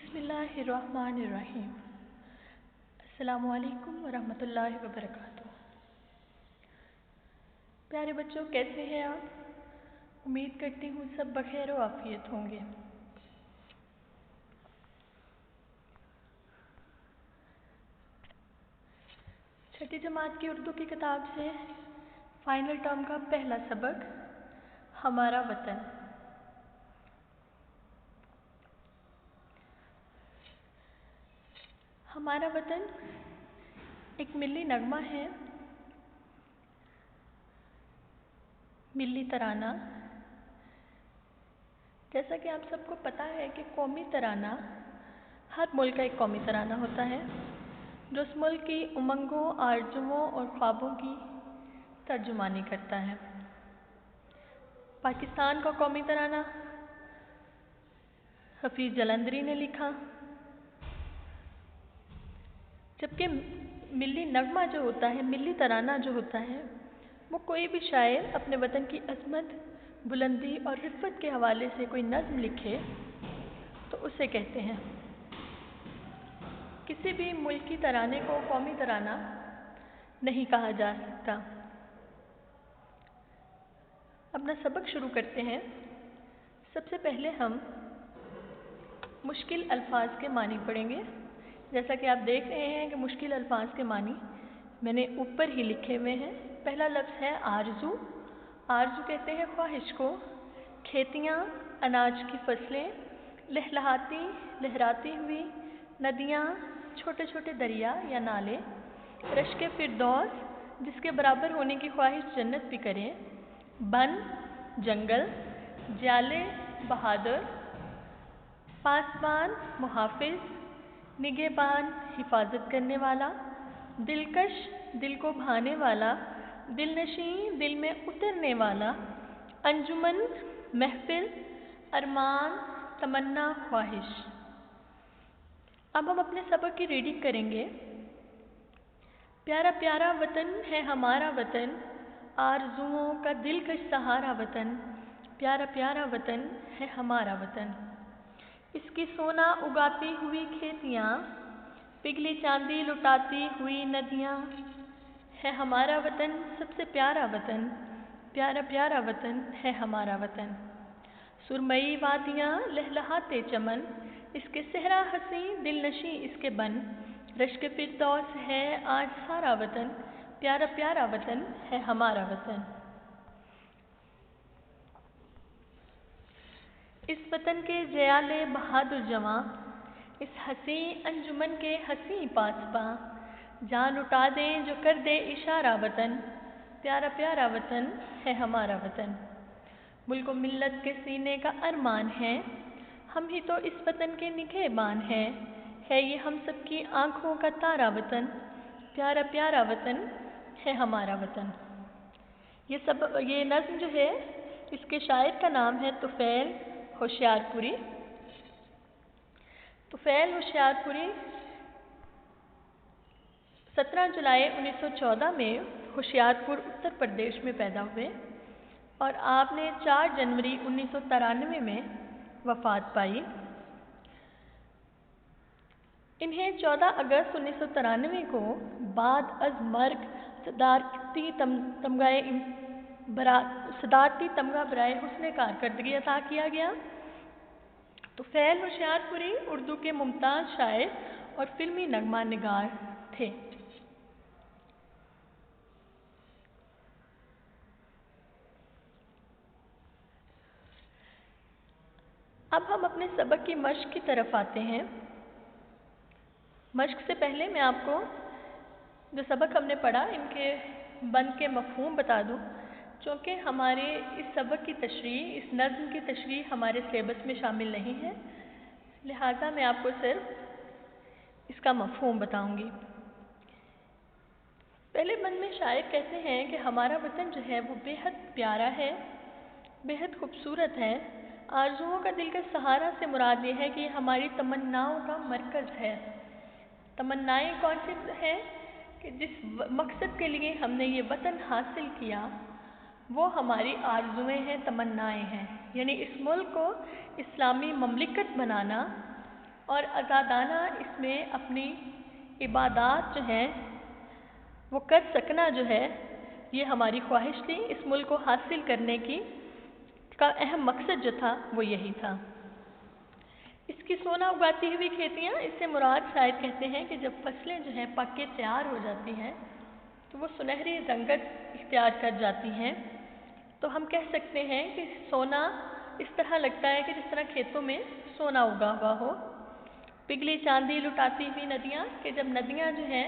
बिस्मिल्लाहिर्रहमानिर्रहीम। अस्सलामुअलैकुम वरहमतुल्लाहि वबरकातुहू। प्यारे बच्चों, कैसे हैं आप? उम्मीद करती हूँ सब बखैर व आफियत होंगे। छठी जमात की उर्दू की किताब से फाइनल टर्म का पहला सबक, हमारा वतन। हमारा वतन एक मिली नगमा है, मिली तराना। जैसा कि आप सबको पता है कि कौमी तराना हर मुल्क का एक कौमी तराना होता है जो उस मुल्क की उमंगों, आरजुओं और ख्वाबों की तर्जुमानी करता है। पाकिस्तान का कौमी तराना हफीज़ जलंधरी ने लिखा, जबकि मिली नगमा जो होता है, मिली तराना जो होता है, वो कोई भी शायर अपने वतन की अज़मत, बुलंदी और रिफ़्फ़त के हवाले से कोई नज़्म लिखे तो उसे कहते हैं। किसी भी मुल्क की तराने को कौमी तराना नहीं कहा जा सकता। अपना सबक शुरू करते हैं। सबसे पहले हम मुश्किल अल्फाज के मानी पढ़ेंगे। जैसा कि आप देख रहे हैं कि मुश्किल अल्फाज के मानी मैंने ऊपर ही लिखे हुए हैं। पहला लफ्ज़ है आरज़ू। आरज़ू कहते हैं ख्वाहिश को। खेतियाँ, अनाज की फसलें, लहलहाती लहराती हुई नदियाँ, छोटे छोटे दरिया या नाले, रश्क फिरदौस जिसके बराबर होने की ख्वाहिश जन्नत भी करें, बन, जंगल, जाले, बहादुर, पासबान, मुहाफिज, निगहबान, हिफाजत करने वाला, दिलकश, दिल को भाने वाला, दिलनशीं, दिल में उतरने वाला, अंजुमन, महफिल, अरमान, तमन्ना, ख्वाहिश। अब हम अपने सबक की रीडिंग करेंगे। प्यारा प्यारा वतन है हमारा वतन, आरज़ुओं का दिलकश सहारा वतन। प्यारा प्यारा वतन है हमारा वतन। इसकी सोना उगाती हुई खेतियाँ, पिघली चांदी लुटाती हुई नदियाँ। है हमारा वतन सबसे प्यारा वतन, प्यारा प्यारा वतन है हमारा वतन। सुरमई वादियाँ, लहलहाते चमन, इसके सहरा हंसी, दिलनशी इसके बन। रश्क फिरदौस है आज सारा वतन, प्यारा प्यारा वतन है हमारा वतन। इस वतन के जयाले बहादुर जवां, इस हसी अंजुमन के हसी पासबां, जान लुटा दें जो कर दे इशारा वतन। प्यारा प्यारा वतन है हमारा वतन। मुल्क मिल्लत के सीने का अरमान है, हम ही तो इस वतन के निगहबान हैं। है ये हम सबकी आँखों का तारा वतन, प्यारा प्यारा वतन है हमारा वतन। ये नज़्म जो है, इसके शायर का नाम है तुफ़ैल होशियारपुरी। तुफ़ैल होशियारपुरी 17 जुलाई 1914 में होशियारपुर उत्तर प्रदेश में पैदा हुए और आपने 4 जनवरी 1993 में वफ़ात पाई। इन्हें 14 अगस्त 1993 को बाद अज़ मर्ग सदारती तमगा बराए हुस्न कारकर्दगी अता किया गया। तुफ़ैल होशियारपुरी उर्दू के मुमताज़ शायर और फिल्मी नगमा निगार थे। अब हम अपने सबक की मश्क की तरफ आते हैं। मश्क से पहले मैं आपको जो सबक हमने पढ़ा, इनके बंद के मफ़हूम बता दूं, चूँकि हमारे इस सबक की तशरीह, इस नज़्म की तशरीह हमारे सिलेबस में शामिल नहीं है, लिहाजा मैं आपको सिर्फ इसका मफ़हूम बताऊंगी। पहले बंद में शायर कहते हैं कि हमारा वतन जो है वो बेहद प्यारा है, बेहद खूबसूरत है। आरज़ुओं का दिल का सहारा से मुराद ये है कि हमारी तमन्नाओं का मरकज़ है। तमन्नाएँ कौन सी हैं कि जिस मकसद के लिए हमने ये वतन हासिल किया, वो हमारी आरज़ुएँ हैं, तमन्नाएँ हैं। यानी इस मुल्क को इस्लामी ममलिकत बनाना اور آزادانہ اس میں اپنی عبادات جو ہیں وہ کر سکنا جو ہے یہ ہماری خواہش تھی. اس ملک کو حاصل کرنے کا اہم مقصد جو تھا وہ یہی تھا. اس کی سونا اگاتی ہوئی کھیتیاں، اس سے مراد شاید کہتے ہیں کہ جب فصلیں جو ہیں پک کے تیار ہو جاتی ہیں تو وہ سنہری رنگت اختیار کر جاتی ہیں، تو ہم کہہ سکتے ہیں کہ سونا اس طرح لگتا ہے کہ جس طرح کھیتوں میں سونا اگا ہوا ہو. پگھلی چاندی لٹاتی ہوئی ندیاں، کہ جب ندیاں جو ہیں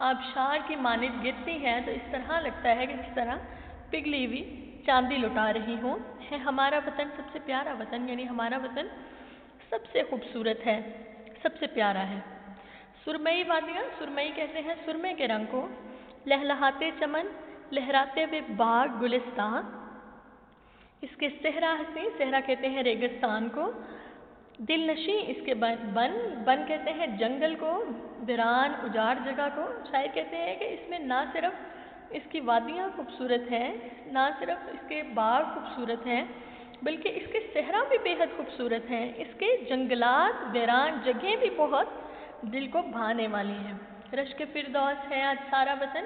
آبشار کی مانند گرتی ہیں تو اس طرح لگتا ہے کہ جس طرح پگھلی ہوئی چاندی لٹا رہی ہوں. ہے ہمارا وطن سب سے پیارا وطن، یعنی ہمارا وطن سب سے خوبصورت ہے، سب سے پیارا ہے. سرمئی وادیاں، سرمئی کہتے ہیں سرمے کے رنگ کو. لہلہاتے چمن، لہراتے ہوئے باغ گلستان. اس کے صحرا حسین، صحرا کہتے ہیں ریگستان کو. دل نشیں اس کے بن کہتے ہیں جنگل کو. ویران اجاڑ جگہ کو. شاعر کہتے ہیں کہ اس میں نہ صرف اس کی وادیاں خوبصورت ہیں، نہ صرف اس کے باغ خوبصورت ہیں، بلکہ اس کے صحرا بھی بے حد خوبصورت ہیں. اس کے جنگلات، ویران جگہیں بھی بہت دل کو بھانے والی ہیں. رشک فردوس ہے آج سارا وطن،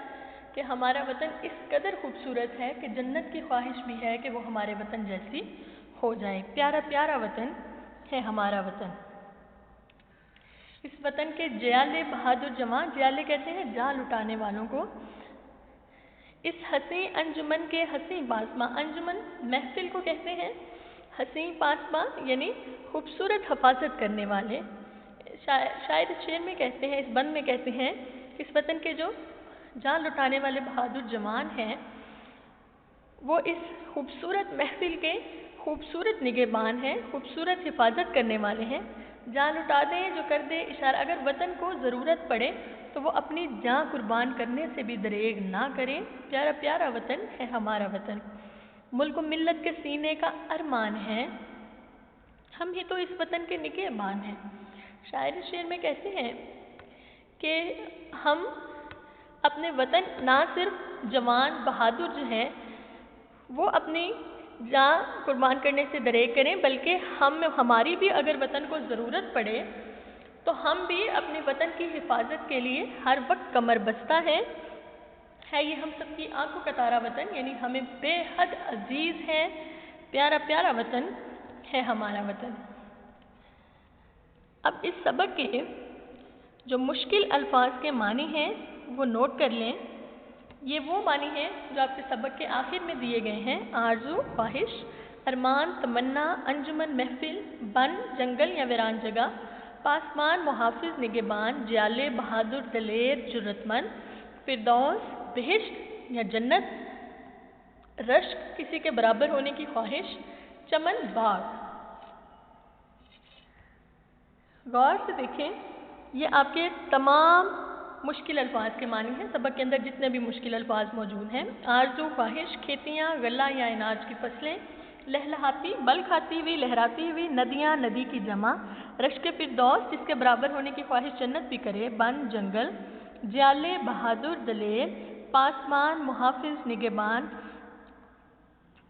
کہ ہمارا وطن اس قدر خوبصورت ہے کہ جنت کی خواہش بھی ہے کہ وہ ہمارے وطن جیسی ہو جائے. پیارا پیارا وطن ہے ہمارا وطن. اس وطن کے جیالے بہادر جواں، جیالے کہتے ہیں جان لٹانے والوں کو. اس حسین انجمن کے حسین پاسباں، انجمن محفل کو کہتے ہیں. حسین پاسباں یعنی خوبصورت حفاظت کرنے والے. شاعر اس شعر میں کہتے ہیں، اس بند میں کہتے ہیں اس وطن کے جو جان لٹانے والے بہادر جوان ہیں وہ اس خوبصورت محفل کے خوبصورت نگہبان ہیں، خوبصورت حفاظت کرنے والے ہیں. جان لٹا دیں جو کر دے اشارہ، اگر وطن کو ضرورت پڑے تو وہ اپنی جان قربان کرنے سے بھی دریغ نہ کریں. پیارا پیارا وطن ہے ہمارا وطن. ملک و ملت کے سینے کا ارمان ہے، ہم ہی تو اس وطن کے نگہبان ہیں. شاعر شعر میں کہتے ہیں کہ ہم اپنے وطن نہ صرف جوان بہادر جو ہیں وہ اپنی جان قربان کرنے سے دریغ کریں، بلکہ ہماری بھی اگر وطن کو ضرورت پڑے تو ہم بھی اپنے وطن کی حفاظت کے لیے ہر وقت کمر بستہ ہیں. ہے یہ ہم سب کی آنکھوں کا تارا وطن، یعنی ہمیں بے حد عزیز ہے. پیارا پیارا وطن ہے ہمارا وطن. اب اس سبق کے جو مشکل الفاظ کے معنی ہیں وہ نوٹ کر لیں. یہ وہ معنی ہیں جو آپ کے سبق کے آخر میں دیے گئے ہیں: آرزو، خواہش، ارمان، تمنا، انجمن محفل، بن جنگل یا ویران جگہ، پاسبان محافظ نگہبان، جیالے بہادر دلیر جرت مند، فردوس بہشت یا جنت، رشک کسی کے برابر ہونے کی خواہش، چمن باغ. غور سے دیکھیں، یہ آپ کے تمام مشکل الفاظ کے معنی ہیں. سبق کے اندر جتنے بھی مشکل الفاظ موجود ہیں: آرزو، خواہش، کھیتیاں، غلہ یا اناج کی فصلیں، لہلہاتی بل کھاتی ہوئی لہراتی ہوئی ندیاں، ندی کی جمع، رشک فردوس جس کے برابر ہونے کی خواہش جنت بھی کرے، بن جنگل، جیالے بہادر دلیر، پاسبان محافظ نگہبان،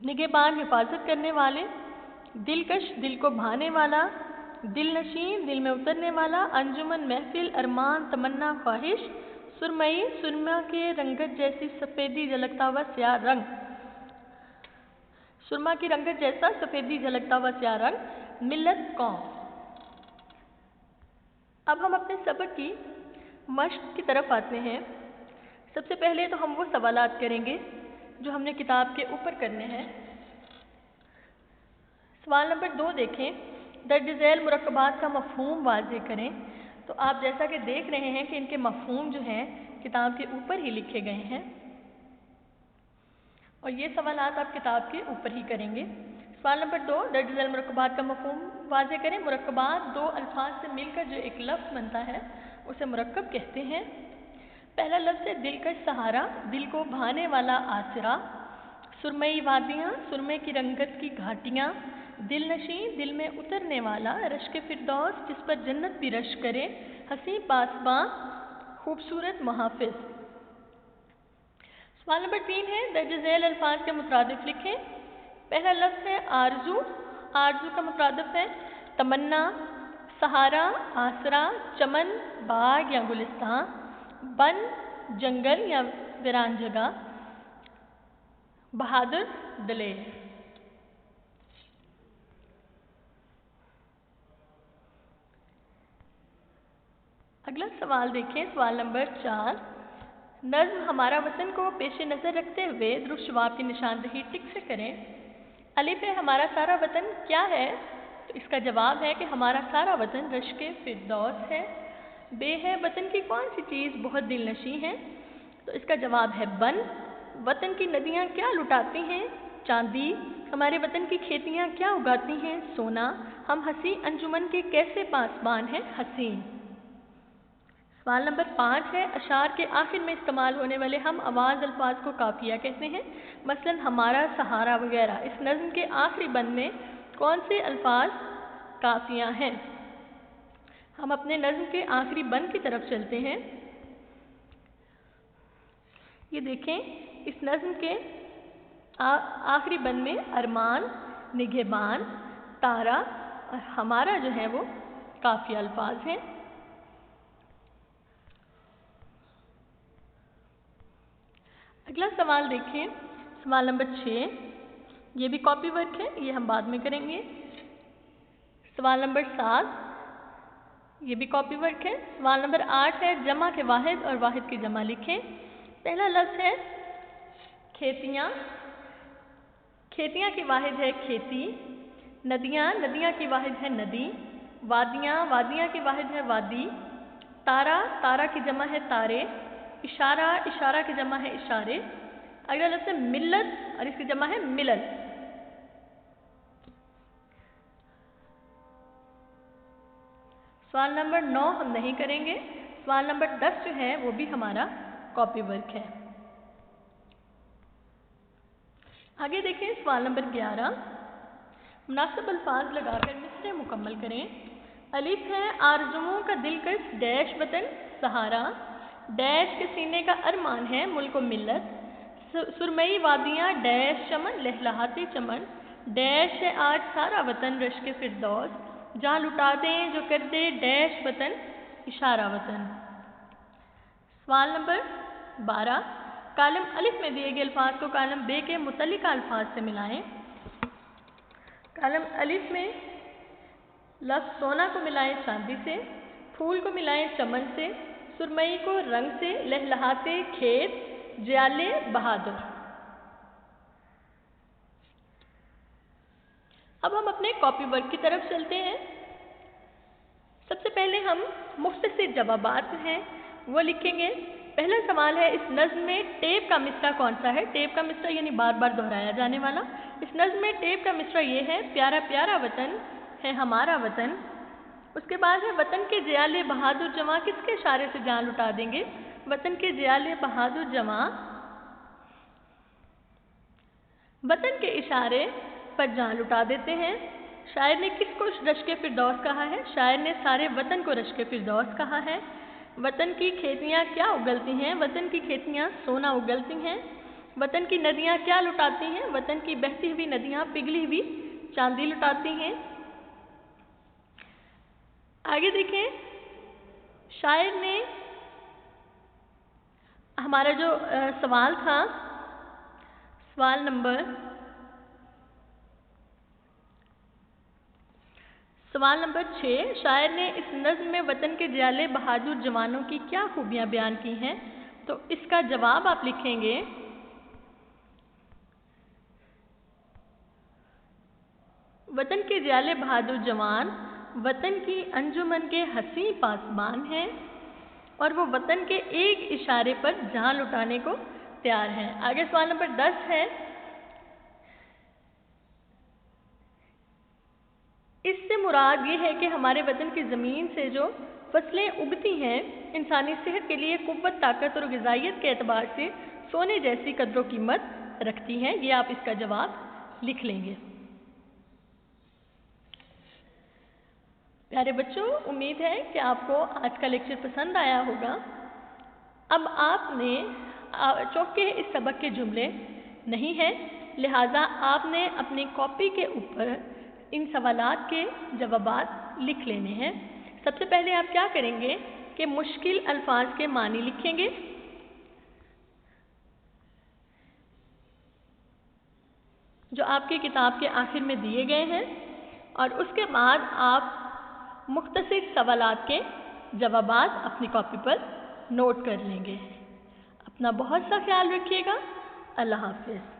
نگہبان حفاظت کرنے والے، دلکش دل کو بھانے والا، دل نشین دل میں اترنے والا، انجمن محفل ارمان تمنا خواہش، سرمئی سرما کے رنگت جیسی سفیدی جھلکتا ہوا سیاہ رنگ، سرما کی رنگت جیسا سفیدی جھلکتا ہوا سیاہ رنگ، ملت قوم. اب ہم اپنے سبق کی مشق کی طرف آتے ہیں. سب سے پہلے تو ہم وہ سوالات کریں گے جو ہم نے کتاب کے اوپر کرنے ہیں. سوال نمبر 2 دیکھیں: درج ذیل مرکبات کا مفہوم واضح کریں. تو آپ جیسا کہ دیکھ رہے ہیں کہ ان کے مفہوم جو ہیں کتاب کے اوپر ہی لکھے گئے ہیں اور یہ سوالات آپ کتاب کے اوپر ہی کریں گے. سوال نمبر 2: درج ذیل مرکبات کا مفہوم واضح کریں. مرکبات دو الفاظ سے مل کر جو ایک لفظ بنتا ہے اسے مرکب کہتے ہیں. پہلا لفظ ہے دلکش سہارا، دل کو بھانے والا آسرا. سرمئی وادیاں، سرمے کی رنگت کی گھاٹیاں. دل نشین دل میں اترنے والا. رشک فردوس جس پر جنت بھی رشک کرے. حسین پاسباں خوبصورت محافظ. سوال نمبر 3 ہے درج ذیل الفاظ کے مترادف لکھیں. پہلا لفظ ہے آرزو. آرزو کا مترادف ہے تمنا. सहारा, आसरा, चमन, बाग या गुलिस्तान, बन, जंगल या वीरान जगह, बहादुर, दलेर। अगला सवाल देखें, सवाल नंबर 4। नज़्म हमारा वतन को पेश नज़र रखते हुए दुरुस्त जवाब की निशानदही टिक से करें। अलिफ है हमारा सारा वतन क्या है? तो इसका जवाब है कि हमारा सारा वतन रश्क फिरदौस है। बे है वतन की कौन सी चीज़ बहुत दिलनशी है? तो इसका जवाब है बन। वतन की नदियाँ क्या लुटाती हैं? चांदी। हमारे वतन की खेतियाँ क्या उगाती हैं? सोना। हम हंसी अंजुमन के कैसे पासबान हैं? हसीन। सवाल नंबर 5 है, अशार के आखिर में इस्तेमाल होने वाले हम आवाज़ अल्फाज को काफिया कहते हैं। मसलन हमारा, सहारा वगैरह। इस नज़्म के आखिरी बंद में कौन से अल्फाज काफिया हैं? हम अपने नज़्म के आखिरी बंद की तरफ चलते हैं। ये देखें, इस नज़्म के आखिरी बंद में अरमान, निगहबान, तारा और हमारा जो है वो काफिया अल्फाज हैं। अगला सवाल देखें, सवाल नंबर 6। ये भी कॉपी वर्क है, ये हम बाद में करेंगे। सवाल नंबर 7, ये भी कॉपी वर्क है। सवाल नंबर 8 है, जमा के वाहिद और वाहिद की जमा लिखें। पहला लफ्ज़ है खेतियाँ। खेतियाँ की वाहिद है खेती। नदियाँ, नदियाँ की वाहिद है नदी। वादियाँ, वादियाँ की वाहिद है वादी। तारा, तारा की जमा है तारे। इशारा, इशारा की जमा है इशारे। अगला लफ्ज़ है मिल्लत और इसकी जमा है मिलल। सवाल नंबर 9 हम नहीं करेंगे। सवाल नंबर 10 जो है वो भी हमारा कॉपी वर्क है। आगे देखें, सवाल नंबर 11। मुनासिब अल्फाज लगाकर मिसरे मुकम्मल करें। अलिफ है, आरज़ुओं का दिलकश डैश वतन सहारा। डैश के सीने का अरमान है मुल्क मिल्लत। सुरमई वादियाँ डैश चमन लहलहाते चमन। डैश है आज सारा वतन रश्क फिरदौस। जहाँ लुटा दें जो कर दे डैश वतन इशारा वतन। सवाल नंबर 12। कालम अलिफ में दिए गए अल्फाज को कालम बे के मुतल्लिका अल्फाज से मिलाएं। कालम अलिफ में लफ्ज़ सोना को मिलाएं चांदी से। फूल को मिलाएं चमन से। सुरमई को रंग से। लहलहाते खेत, ज्याले बहादुर। अब हम अपने कॉपी वर्क की तरफ चलते हैं। सबसे पहले हम मुख्तसर जवाबात हैं वो लिखेंगे। पहला सवाल है, इस नज़्म में टेप का मिसरा कौन सा है? टेप का मिसरा यानी बार बार दोहराया जाने वाला। इस नज़्म में टेप का मिसरा ये है, प्यारा प्यारा वतन है हमारा वतन। उसके बाद है, वतन के जियाले बहादुर जवां किसके इशारे से जान लुटा देंगे? वतन के जियाले बहादुर जवां वतन के इशारे पर जान लुटा देते हैं। शायर ने किसको रश्क फिरदौस कहा है? शायर ने सारे वतन को रश्क फिरदौस कहा है। वतन की खेतियाँ क्या उगलती हैं? वतन की खेतियाँ सोना उगलती हैं। वतन की नदियाँ क्या लुटाती हैं? वतन की बहती हुई नदियाँ पिघली हुई चांदी लुटाती हैं। आगे देखें, शायर ने हमारा जो सवाल था, सवाल नंबर 6, शायर ने इस नज़्म में वतन के जियाले बहादुर जवानों की क्या खूबियाँ बयान की हैं? तो इसका जवाब आप लिखेंगे वतन के जियाले बहादुर जवान वतन की अंजुमन के हसी पासबान हैं और वो वतन के एक इशारे पर जान लुटाने को तैयार हैं। आगे सवाल नंबर 10 है, इससे मुराद ये है कि हमारे वतन की ज़मीन से जो फसलें उगती हैं इंसानी सेहत के लिए कुव्वत, ताकत और ग़िज़ाइयत के एतबार से सोने जैसी कदर व कीमत रखती हैं। ये आप इसका जवाब लिख लेंगे। प्यारे बच्चों, उम्मीद है कि आपको आज का लेक्चर पसंद आया होगा। अब आपने चौके इस सबक के जुमले नहीं हैं, लिहाजा आपने अपनी कॉपी के ऊपर इन सवालात के जवाबात لکھ لینے ہیں۔ سب سے پہلے آپ کیا کریں گے کہ مشکل الفاظ کے معنی لکھیں گے۔ جو آپ کی کتاب کے آخر میں دیے گئے ہیں، اور اس کے بعد آپ مختصر سوالات کے جوابات اپنی کاپی پر نوٹ کر لیں گے۔ اپنا بہت سا خیال رکھیے گا۔ اللہ حافظ۔